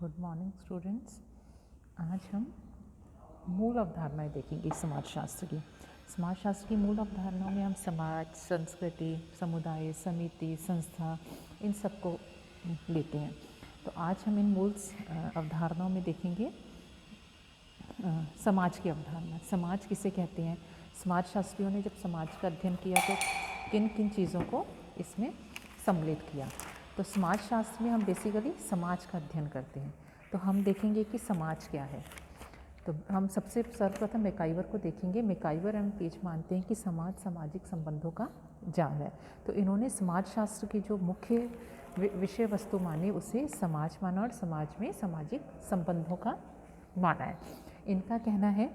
Good morning students. आज हम मूल अवधारणाएं देखेंगे समाजशास्त्र की। समाजशास्त्र की मूल अवधारणाओं में हम समाज, संस्कृति, समुदाय, समिति, संस्था, इन सबको लेते हैं। तो आज हम इन मूल अवधारणाओं में देखेंगे समाज की अवधारणा। समाज किसे कहते हैं? समाजशास्त्रियों ने जब समाज का अध्ययन किया तो किन किन चीज़ों को इसमें सम्मिलित किया। तो समाजशास्त्र में हम बेसिकली समाज का अध्ययन करते हैं। तो हम देखेंगे कि समाज क्या है। तो हम सबसे सर्वप्रथम मैकाइवर को देखेंगे। मैकाइवर एवं पेज मानते हैं कि समाज सामाजिक संबंधों का जाल है। तो इन्होंने समाजशास्त्र की जो मुख्य विषय वस्तु मानी उसे समाज माना और समाज में सामाजिक संबंधों का माना है। इनका कहना है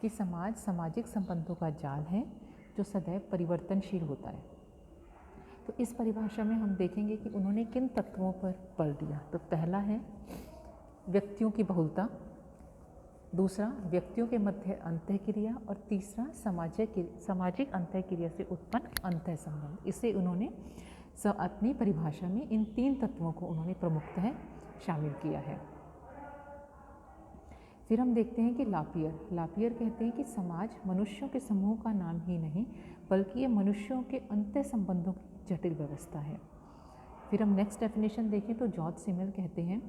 कि समाज सामाजिक संबंधों का जाल है जो सदैव परिवर्तनशील होता है। तो इस परिभाषा में हम देखेंगे कि उन्होंने किन तत्वों पर बल दिया। तो पहला है व्यक्तियों की बहुलता, दूसरा व्यक्तियों के मध्य अंतःक्रिया और तीसरा सामाजिक अंतःक्रिया से उत्पन्न अंतः संबंध। इसे उन्होंने अपनी परिभाषा में इन तीन तत्वों को उन्होंने प्रमुखतः शामिल किया है। फिर हम देखते हैं कि लापियर कहते हैं कि समाज मनुष्यों के समूह का नाम ही नहीं बल्कि ये मनुष्यों के अंतः संबंधों की जटिल व्यवस्था है। फिर हम नेक्स्ट डेफिनेशन देखें तो जॉर्ज सिमेल कहते हैं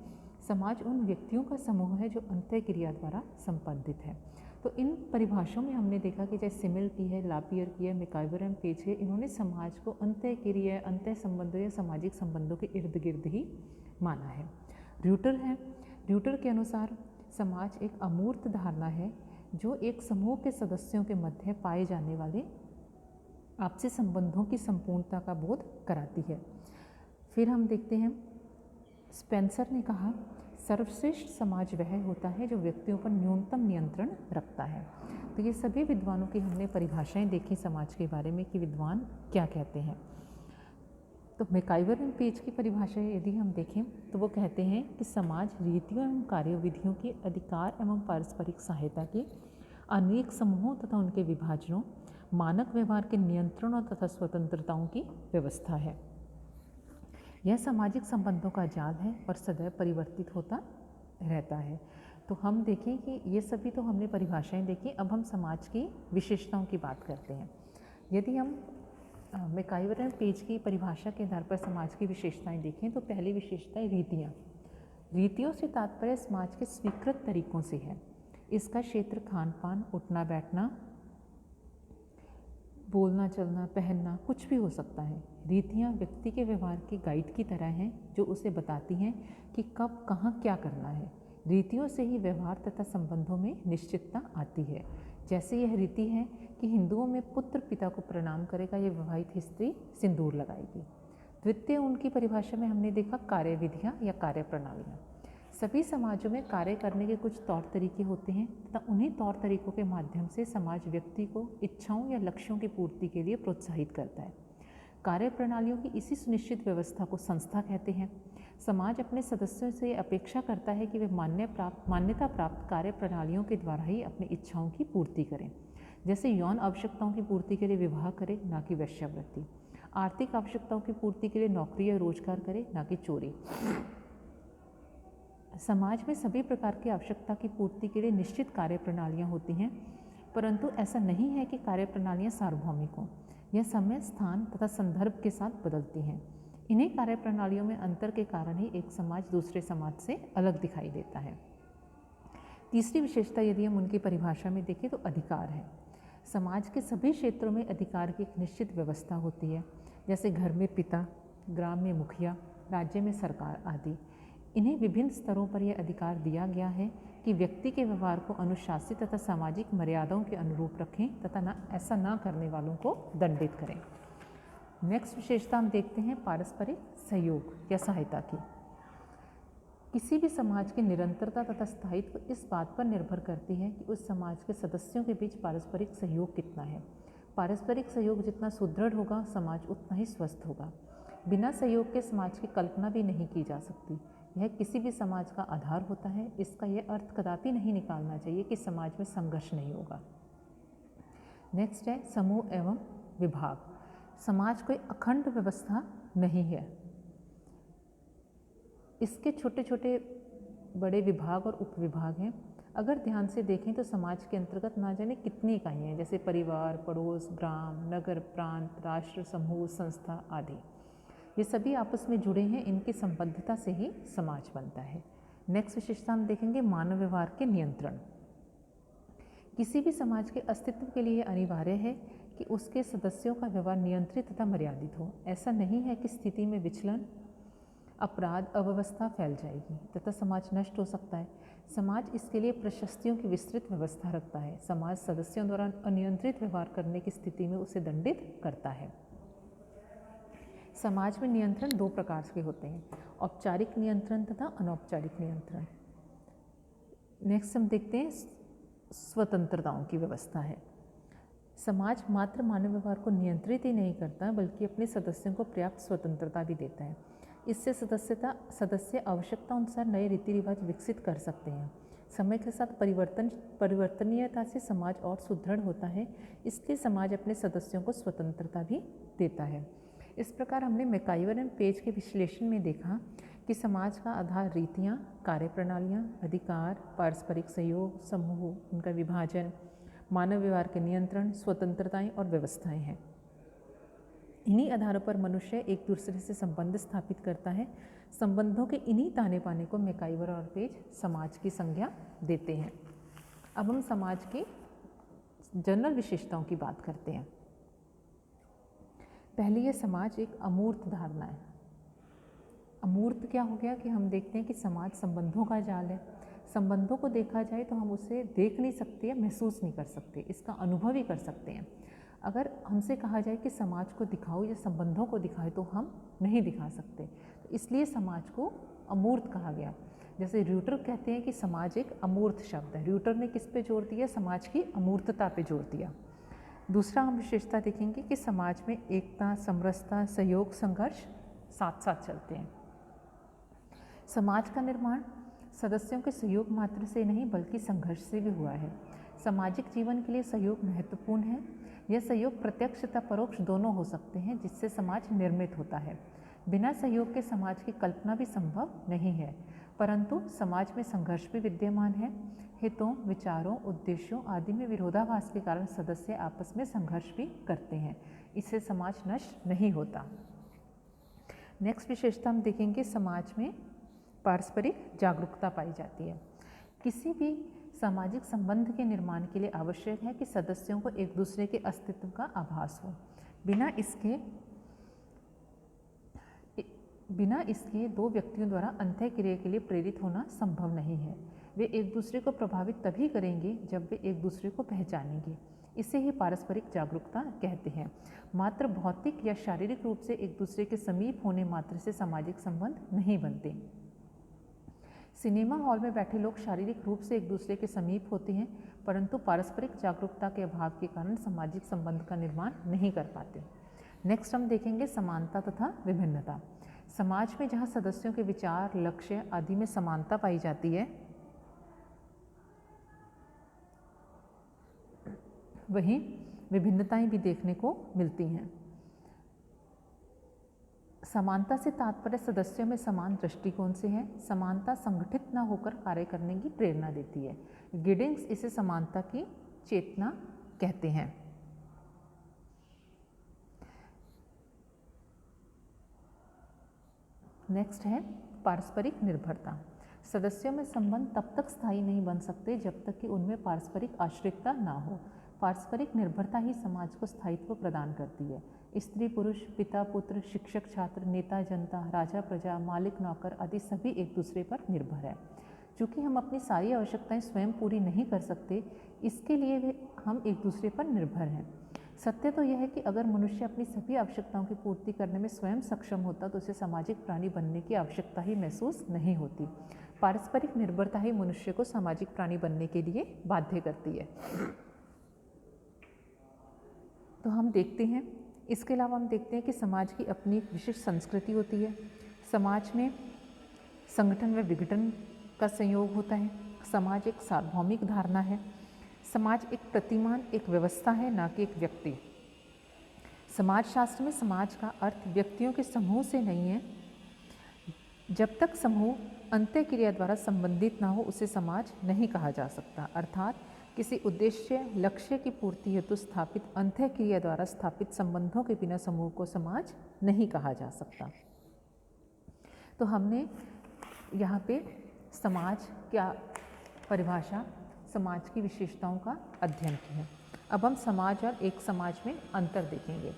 समाज उन व्यक्तियों का समूह है जो अंतःक्रिया द्वारा संपादित है। तो इन परिभाषाओं में हमने देखा कि जैसे सिमेल की है, लापियर की है, मैकाइवर एवं पेज है, इन्होंने समाज को अंतःक्रिया, अंतः संबंधों या सामाजिक संबंधों के इर्द गिर्द ही माना है। र्यूटर के अनुसार समाज एक अमूर्त धारणा है जो एक समूह के सदस्यों के मध्य पाए जाने वाले आपसी संबंधों की संपूर्णता का बोध कराती है। फिर हम देखते हैं स्पेंसर ने कहा सर्वश्रेष्ठ समाज वह होता है जो व्यक्तियों पर न्यूनतम नियंत्रण रखता है। तो ये सभी विद्वानों की हमने परिभाषाएं देखी समाज के बारे में कि विद्वान क्या कहते हैं। तो मैकाइवर एवं पेज की परिभाषा यदि हम देखें तो वो कहते हैं कि समाज रीतियों एवं कार्यविधियों के अधिकार एवं पारस्परिक सहायता के अनेक समूहों तथा उनके विभाजनों, मानक व्यवहार के नियंत्रण और तथा स्वतंत्रताओं की व्यवस्था है। यह सामाजिक संबंधों का जाल है और सदैव परिवर्तित होता रहता है। तो हम देखें कि ये सभी तो हमने परिभाषाएं देखी। अब हम समाज की विशेषताओं की बात करते हैं। यदि हम मैकाइवर एवं पेज की परिभाषा के आधार पर समाज की विशेषताएं देखें तो पहली विशेषता है रीतियाँ। रीतियों से तात्पर्य समाज के स्वीकृत तरीकों से है। इसका क्षेत्र खान पान, उठना बैठना, बोलना चलना, पहनना कुछ भी हो सकता है। रीतियाँ व्यक्ति के व्यवहार की गाइड की तरह हैं जो उसे बताती हैं कि कब कहाँ क्या करना है। रीतियों से ही व्यवहार तथा संबंधों में निश्चितता आती है। जैसे यह रीति है कि हिंदुओं में पुत्र पिता को प्रणाम करेगा या विवाहित स्त्री सिंदूर लगाएगी। द्वितीय उनकी परिभाषा में हमने देखा कार्यविधियाँ या कार्य प्रणालियाँ। सभी समाजों में कार्य करने के कुछ तौर तरीके होते हैं तथा उन्हीं तौर तरीकों के माध्यम से समाज व्यक्ति को इच्छाओं या लक्ष्यों की पूर्ति के लिए प्रोत्साहित करता है। कार्य प्रणालियों की इसी सुनिश्चित व्यवस्था को संस्था कहते हैं। समाज अपने सदस्यों से अपेक्षा करता है कि वे मान्यता प्राप्त कार्य प्रणालियों के द्वारा ही अपनी इच्छाओं की पूर्ति करें। जैसे यौन आवश्यकताओं की पूर्ति के लिए विवाह करें, ना कि वेश्यावृत्ति। आर्थिक आवश्यकताओं की पूर्ति के लिए नौकरी या रोजगार करें, ना कि चोरी। समाज में सभी प्रकार की आवश्यकता की पूर्ति के लिए निश्चित कार्य प्रणालियाँ होती हैं, परंतु ऐसा नहीं है कि कार्य प्रणालियाँ सार्वभौमिक हों। यह समय, स्थान तथा संदर्भ के साथ बदलती हैं। इन्हीं कार्य प्रणालियों में अंतर के कारण ही एक समाज दूसरे समाज से अलग दिखाई देता है। तीसरी विशेषता यदि हम उनकी परिभाषा में देखें तो अधिकार है। समाज के सभी क्षेत्रों में अधिकार की एक निश्चित व्यवस्था होती है। जैसे घर में पिता, ग्राम में मुखिया, राज्य में सरकार आदि। इन्हें विभिन्न स्तरों पर यह अधिकार दिया गया है कि व्यक्ति के व्यवहार को अनुशासित तथा सामाजिक मर्यादाओं के अनुरूप रखें तथा ऐसा ना करने वालों को दंडित करें। नेक्स्ट विशेषता हम देखते हैं पारस्परिक सहयोग या सहायता की। किसी भी समाज की निरंतरता तथा स्थायित्व इस बात पर निर्भर करती है कि उस समाज के सदस्यों के बीच पारस्परिक सहयोग कितना है। पारस्परिक सहयोग जितना सुदृढ़ होगा, समाज उतना ही स्वस्थ होगा। बिना सहयोग के समाज की कल्पना भी नहीं की जा सकती। यह किसी भी समाज का आधार होता है। इसका यह अर्थ कदापि नहीं निकालना चाहिए कि समाज में संघर्ष नहीं होगा। नेक्स्ट है समूह एवं विभाग। समाज कोई अखंड व्यवस्था नहीं है। इसके छोटे छोटे बड़े विभाग और उपविभाग हैं। अगर ध्यान से देखें तो समाज के अंतर्गत ना जाने कितनी इकाइयाँ हैं, जैसे परिवार, पड़ोस, ग्राम, नगर, प्रांत, राष्ट्र, समूह, संस्था आदि। ये सभी आपस में जुड़े हैं, इनकी संबद्धता से ही समाज बनता है। नेक्स्ट विशेषता हम देखेंगे मानव व्यवहार के नियंत्रण। किसी भी समाज के अस्तित्व के लिए अनिवार्य है कि उसके सदस्यों का व्यवहार नियंत्रित तथा मर्यादित हो। ऐसा नहीं है कि स्थिति में विचलन, अपराध, अव्यवस्था फैल जाएगी तथा समाज नष्ट हो सकता है। समाज इसके लिए प्रशस्तियों की विस्तृत व्यवस्था रखता है। समाज सदस्यों द्वारा अनियंत्रित व्यवहार करने की स्थिति में उसे दंडित करता है। समाज में नियंत्रण दो प्रकार के होते हैं, औपचारिक नियंत्रण तथा अनौपचारिक नियंत्रण। नेक्स्ट हम देखते हैं स्वतंत्रताओं की व्यवस्था है। समाज मात्र मानव व्यवहार को नियंत्रित ही नहीं करता बल्कि अपने सदस्यों को पर्याप्त स्वतंत्रता भी देता है। इससे सदस्य आवश्यकता अनुसार नए रीति रिवाज विकसित कर सकते हैं। समय के साथ परिवर्तनीयता से समाज और सुदृढ़ होता है, इसलिए समाज अपने सदस्यों को स्वतंत्रता भी देता है। इस प्रकार हमने मैकाइवर एंड पेज के विश्लेषण में देखा कि समाज का आधार रीतियाँ, कार्यप्रणालियाँ, अधिकार, पारस्परिक सहयोग, समूह, उनका विभाजन, मानव व्यवहार के नियंत्रण, स्वतंत्रताएं और व्यवस्थाएं हैं। इन्हीं आधारों पर मनुष्य एक दूसरे से संबंध स्थापित करता है। संबंधों के इन्हीं ताने बाने को मैकाइवर और पेज समाज की संज्ञा देते हैं। अब हम समाज की जनरल विशेषताओं की बात करते हैं। पहली ये समाज एक अमूर्त धारणा है। अमूर्त क्या हो गया कि हम देखते हैं कि समाज संबंधों का जाल है। संबंधों को देखा जाए तो हम उसे देख नहीं सकते या महसूस नहीं कर सकते, इसका अनुभव ही कर सकते हैं। अगर हमसे कहा जाए कि समाज को दिखाओ या संबंधों को दिखाए तो हम नहीं दिखा सकते, तो इसलिए समाज को अमूर्त कहा गया। जैसे र्यूटर कहते हैं कि समाज एक अमूर्त शब्द है। र्यूटर ने किस पे जोर दिया? समाज की अमूर्तता पे जोर दिया। दूसरा हम विशेषता देखेंगे कि समाज में एकता, समरसता, सहयोग, संघर्ष साथ साथ चलते हैं। समाज का निर्माण सदस्यों के सहयोग मात्र से नहीं बल्कि संघर्ष से भी हुआ है। सामाजिक जीवन के लिए सहयोग महत्वपूर्ण है। यह सहयोग प्रत्यक्ष तथा परोक्ष दोनों हो सकते हैं, जिससे समाज निर्मित होता है। बिना सहयोग के समाज की कल्पना भी संभव नहीं है, परंतु समाज में संघर्ष भी विद्यमान है। हितों, विचारों, उद्देश्यों आदि में विरोधाभास के कारण सदस्य आपस में संघर्ष भी करते हैं। इससे समाज नष्ट नहीं होता। नेक्स्ट विशेषता हम देखेंगे समाज में पारस्परिक जागरूकता पाई जाती है। किसी भी सामाजिक संबंध के निर्माण के लिए आवश्यक है कि सदस्यों को एक दूसरे के अस्तित्व का आभास हो। बिना इसके दो व्यक्तियों द्वारा अंतःक्रिया के लिए प्रेरित होना संभव नहीं है। वे एक दूसरे को प्रभावित तभी करेंगे जब वे एक दूसरे को पहचानेंगे। इसे ही पारस्परिक जागरूकता कहते हैं। मात्र भौतिक या शारीरिक रूप से एक दूसरे के समीप होने मात्र से सामाजिक संबंध नहीं बनते। सिनेमा हॉल में बैठे लोग शारीरिक रूप से एक दूसरे के समीप होते हैं, परंतु पारस्परिक जागरूकता के अभाव के कारण सामाजिक संबंध का निर्माण नहीं कर पाते। नेक्स्ट हम देखेंगे समानता तथा विभिन्नता। समाज में जहाँ सदस्यों के विचार, लक्ष्य आदि में समानता पाई जाती है, वहीं विभिन्नताएं भी देखने को मिलती हैं। समानता से तात्पर्य सदस्यों में समान दृष्टिकोण से है। समानता संगठित न होकर कार्य करने की प्रेरणा देती है। गिडिंग्स इसे समानता की चेतना कहते हैं। नेक्स्ट है पारस्परिक निर्भरता। सदस्यों में संबंध तब तक स्थायी नहीं बन सकते जब तक कि उनमें पारस्परिक आश्रितता ना हो। पारस्परिक निर्भरता ही समाज को स्थायित्व प्रदान करती है। स्त्री पुरुष, पिता पुत्र, शिक्षक छात्र, नेता जनता, राजा प्रजा, मालिक नौकर आदि सभी एक दूसरे पर निर्भर है। चूँकि हम अपनी सारी आवश्यकताएं स्वयं पूरी नहीं कर सकते, इसके लिए हम एक दूसरे पर निर्भर हैं। सत्य तो यह है कि अगर मनुष्य अपनी सभी आवश्यकताओं की पूर्ति करने में स्वयं सक्षम होता तो उसे सामाजिक प्राणी बनने की आवश्यकता ही महसूस नहीं होती। पारस्परिक निर्भरता ही मनुष्य को सामाजिक प्राणी बनने के लिए बाध्य करती है। तो हम देखते हैं, इसके अलावा हम देखते हैं कि समाज की अपनी एक विशिष्ट संस्कृति होती है। समाज में संगठन व विघटन का संयोग होता है। समाज एक सार्वभौमिक धारणा है। समाज एक प्रतिमान, एक व्यवस्था है, ना कि एक व्यक्ति। समाजशास्त्र में समाज का अर्थ व्यक्तियों के समूह से नहीं है। जब तक समूह अंत्य क्रिया द्वारा संबंधित ना हो उसे समाज नहीं कहा जा सकता। अर्थात किसी उद्देश्य लक्ष्य की पूर्ति हेतु स्थापित अंत्य क्रिया द्वारा स्थापित संबंधों के बिना समूह को समाज नहीं कहा जा सकता। तो हमने यहाँ पे समाज क्या परिभाषा, समाज की विशेषताओं का अध्ययन किया। अब हम समाज और एक समाज में अंतर देखेंगे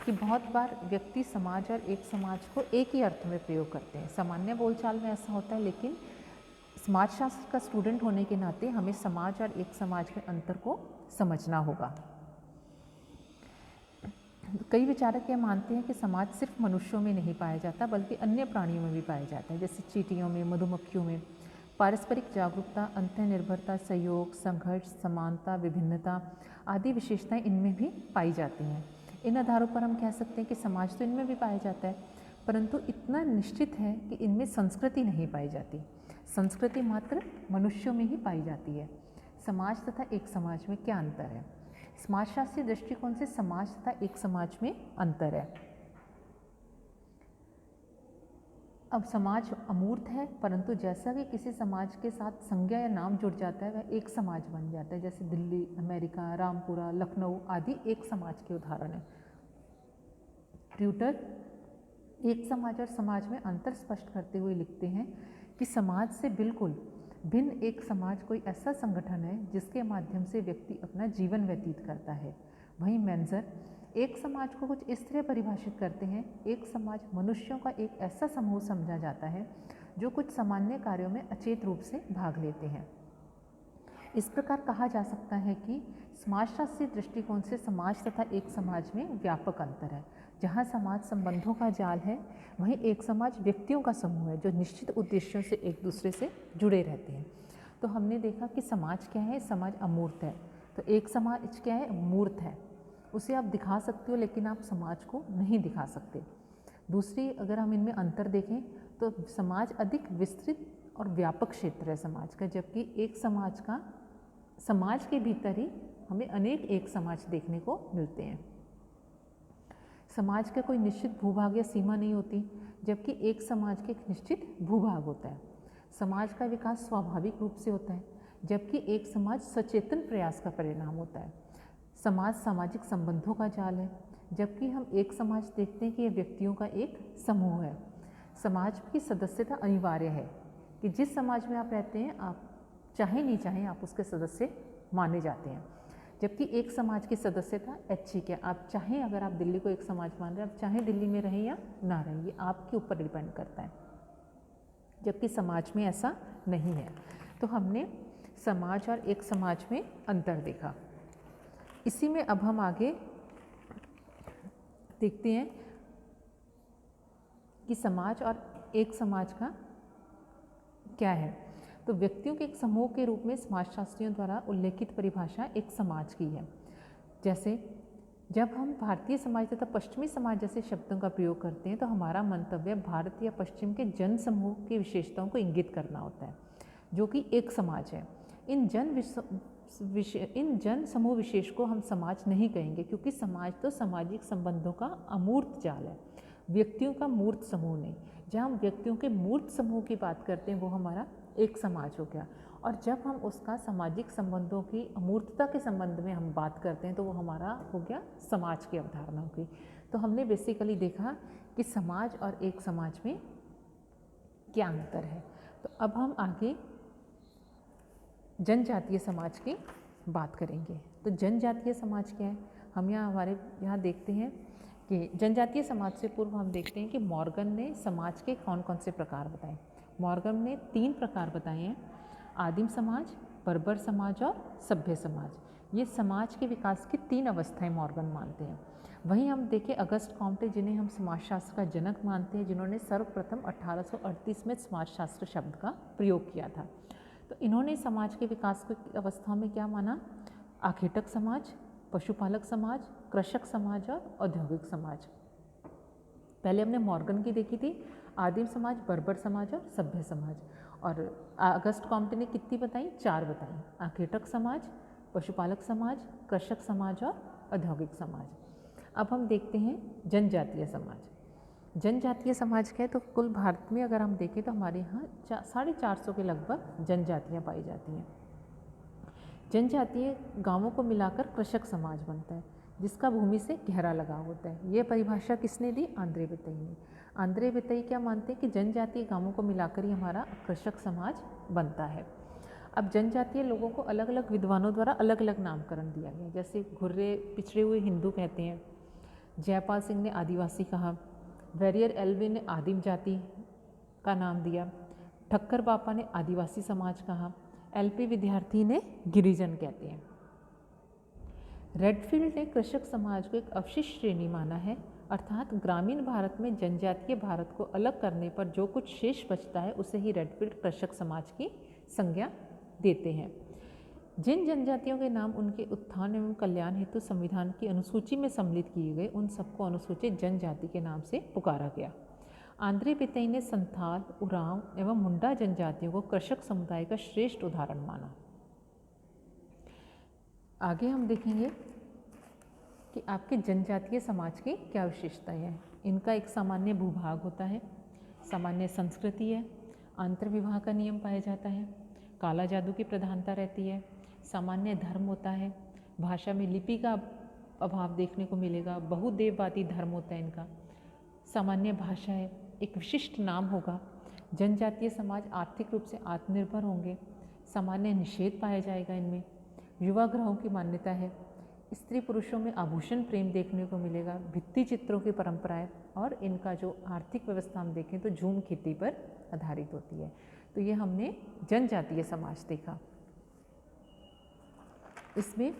कि बहुत बार व्यक्ति समाज और एक समाज को एक ही अर्थ में प्रयोग करते हैं। सामान्य बोलचाल में ऐसा होता है, लेकिन समाजशास्त्र का स्टूडेंट होने के नाते हमें समाज और एक समाज के अंतर को समझना होगा। कई विचारक यह मानते हैं कि समाज सिर्फ मनुष्यों में नहीं पाया जाता बल्कि अन्य प्राणियों में भी पाया जाता है, जैसे चींटियों में, मधुमक्खियों में। पारस्परिक जागरूकता, अंतर्निर्भरता, सहयोग, संघर्ष, समानता, विभिन्नता आदि विशेषताएं इनमें भी पाई जाती हैं। इन आधारों पर हम कह सकते हैं कि समाज तो इनमें भी पाया जाता है, परंतु इतना निश्चित है कि इनमें संस्कृति नहीं पाई जाती। संस्कृति मात्र मनुष्यों में ही पाई जाती है। समाज तथा एक समाज में क्या अंतर है? समाजशास्त्रीय दृष्टिकोण से समाज तथा एक समाज में अंतर है। अब समाज अमूर्त है, परंतु जैसा कि किसी समाज के साथ संज्ञा या नाम जुड़ जाता है वह एक समाज बन जाता है, जैसे दिल्ली, अमेरिका, रामपुरा, लखनऊ आदि एक समाज के उदाहरण हैं। ट्यूटर एक समाज और समाज में अंतर स्पष्ट करते हुए लिखते हैं कि समाज से बिल्कुल भिन्न एक समाज कोई ऐसा संगठन है जिसके माध्यम से व्यक्ति अपना जीवन व्यतीत करता है। वहीं मेंजर एक समाज को कुछ इस तरह परिभाषित करते हैं, एक समाज मनुष्यों का एक ऐसा समूह समझा जाता है जो कुछ सामान्य कार्यों में अचेत रूप से भाग लेते हैं। इस प्रकार कहा जा सकता है कि समाजशास्त्रीय दृष्टिकोण से समाज तथा एक समाज में व्यापक अंतर है। जहाँ समाज संबंधों का जाल है, वहीं एक समाज व्यक्तियों का समूह है जो निश्चित उद्देश्यों से एक दूसरे से जुड़े रहते हैं। तो हमने देखा कि समाज क्या है, समाज अमूर्त है, तो एक समाज क्या है, मूर्त है। उसे आप दिखा सकते हो लेकिन आप समाज को नहीं दिखा सकते। दूसरी, अगर हम इनमें अंतर देखें तो समाज अधिक विस्तृत और व्यापक क्षेत्र है समाज का, जबकि एक समाज का, समाज के भीतर ही हमें अनेक एक समाज देखने को मिलते हैं। समाज का कोई निश्चित भूभाग या सीमा नहीं होती, जबकि एक समाज के एक निश्चित भूभाग होता है। समाज का विकास स्वाभाविक रूप से होता है, जबकि एक समाज सचेतन प्रयास का परिणाम होता है। समाज सामाजिक संबंधों का जाल है, जबकि हम एक समाज देखते हैं कि यह व्यक्तियों का एक समूह है। समाज की सदस्यता अनिवार्य है कि जिस समाज में आप रहते हैं, आप चाहे नहीं चाहें आप उसके सदस्य माने जाते हैं, जबकि एक समाज की सदस्यता ऐच्छिक है। आप चाहें, अगर आप दिल्ली को एक समाज मान रहे हैं, आप चाहें दिल्ली में रहें या ना रहें, ये आपके ऊपर डिपेंड करता है, जबकि समाज में ऐसा नहीं है। तो हमने समाज और एक समाज में अंतर देखा। इसी में अब हम आगे देखते हैं कि समाज और एक समाज का क्या है। तो व्यक्तियों के एक समूह के रूप में समाजशास्त्रियों द्वारा उल्लेखित परिभाषा एक समाज की है। जैसे जब हम भारतीय समाज तथा पश्चिमी समाज जैसे शब्दों का प्रयोग करते हैं तो हमारा मंतव्य भारत या पश्चिम के जन समूह की विशेषताओं को इंगित करना होता है, जो कि एक समाज है। इन जन समूह विशेष को हम समाज नहीं कहेंगे, क्योंकि समाज तो सामाजिक संबंधों का अमूर्त जाल है, व्यक्तियों का मूर्त समूह नहीं। जहाँ हम व्यक्तियों के मूर्त समूह की बात करते हैं वो हमारा एक समाज हो गया, और जब हम उसका सामाजिक संबंधों की अमूर्तता के संबंध में हम बात करते हैं तो वो हमारा हो गया समाज की अवधारणा की। तो हमने बेसिकली देखा कि समाज और एक समाज में क्या अंतर है। तो अब हम आगे जनजातीय समाज की बात करेंगे। तो जनजातीय समाज क्या है, हम हमारे यहाँ देखते हैं कि जनजातीय समाज से पूर्व हम देखते हैं कि मॉर्गन ने समाज के कौन कौन से प्रकार बताए। मॉर्गन ने 3 प्रकार बताए हैं: आदिम समाज, बर्बर समाज और सभ्य समाज। ये समाज के विकास की 3 अवस्थाएं मॉर्गन मानते हैं। वहीं हम देखें अगस्त कॉम्टे, जिन्हें हम समाजशास्त्र का जनक मानते हैं, जिन्होंने सर्वप्रथम 1838 में समाजशास्त्र शब्द का प्रयोग किया था। तो इन्होंने समाज के विकास की अवस्था में क्या माना? आखेटक समाज, पशुपालक समाज, कृषक समाज और औद्योगिक समाज। पहले हमने मॉर्गन की देखी थी, आदिम समाज, बर्बर समाज और सभ्य समाज। और अगस्त कॉम्टे ने कितनी बताई? 4 बताई: आखेटक समाज, पशुपालक समाज, कृषक समाज और औद्योगिक समाज। अब हम देखते हैं जनजातीय समाज। जनजातीय समाज क्या है, तो कुल भारत में अगर हम देखें तो हमारे यहाँ 450 के लगभग जनजातियाँ पाई जाती हैं। जनजातीय गांवों को मिलाकर कृषक समाज बनता है जिसका भूमि से गहरा लगाव होता है। ये परिभाषा किसने दी? आंद्रे बितई ने। आंद्रे बितई क्या मानते हैं कि जनजातीय गांवों को मिलाकर ही हमारा कृषक समाज बनता है। अब जनजातीय लोगों को अलग अलग विद्वानों द्वारा अलग अलग नामकरण दिया गया, जैसे घुर्रे पिछड़े हुए हिंदू कहते हैं, जयपाल सिंह ने आदिवासी कहा, वेरियर एल्विन ने आदिम जाति का नाम दिया, ठक्कर बापा ने आदिवासी समाज कहा, एलपी विद्यार्थी ने गिरिजन कहते हैं। रेडफील्ड ने कृषक समाज को एक अवशिष्ट श्रेणी माना है, अर्थात ग्रामीण भारत में जनजातीय भारत को अलग करने पर जो कुछ शेष बचता है उसे ही रेडफील्ड कृषक समाज की संज्ञा देते हैं। जिन जनजातियों के नाम उनके उत्थान एवं कल्याण हेतु संविधान की अनुसूची में सम्मिलित किए गए उन सबको अनुसूचित जनजाति के नाम से पुकारा गया। आंद्रे बितई ने संथाल, उरांव एवं मुंडा जनजातियों को कृषक समुदाय का श्रेष्ठ उदाहरण माना। आगे हम देखेंगे कि आपके जनजातीय समाज की क्या विशेषताएं हैं। इनका एक सामान्य भूभाग होता है, सामान्य संस्कृति है, अंतर्विवाह का नियम पाया जाता है, काला जादू की प्रधानता रहती है, सामान्य धर्म होता है, भाषा में लिपि का अभाव देखने को मिलेगा, बहुदेववादी धर्म होता है इनका, सामान्य भाषा है, एक विशिष्ट नाम होगा, जनजातीय समाज आर्थिक रूप से आत्मनिर्भर होंगे, सामान्य निषेध पाया जाएगा इनमें, युवा ग्रहों की मान्यता है, स्त्री पुरुषों में आभूषण प्रेम देखने को मिलेगा, भित्ति चित्रों की परंपराएं, और इनका जो आर्थिक व्यवस्था हम देखें तो झूम खेती पर आधारित होती है। तो ये हमने जनजातीय समाज देखा। इसमें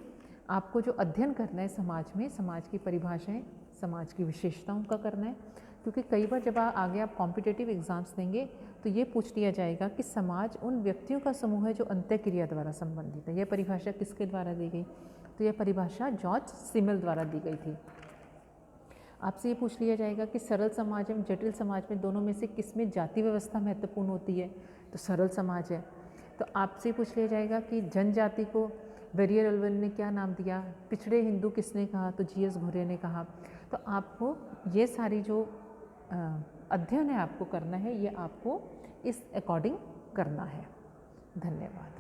आपको जो अध्ययन करना है समाज में, समाज की परिभाषाएं, समाज की विशेषताओं का करना है, क्योंकि कई बार जब आगे आप कॉम्पिटिटिव एग्जाम्स देंगे तो ये पूछ लिया जाएगा कि समाज उन व्यक्तियों का समूह है जो अंत्यक्रिया द्वारा संबंधित है। यह परिभाषा किसके द्वारा दी गई? तो यह परिभाषा जॉर्ज सिमल द्वारा दी गई थी। आपसे ये पूछ लिया जाएगा कि सरल समाज एवं जटिल समाज में दोनों में से किसमें जाति व्यवस्था महत्वपूर्ण होती है? तो सरल समाज है। तो आपसे पूछ लिया जाएगा कि जनजाति को वेरियर एल्विन ने क्या नाम दिया, पिछड़े हिंदू किसने कहा? तो जीएस घुर्रे ने कहा। तो आपको ये सारी जो अध्ययन है आपको करना है, ये आपको इस अकॉर्डिंग करना है। धन्यवाद।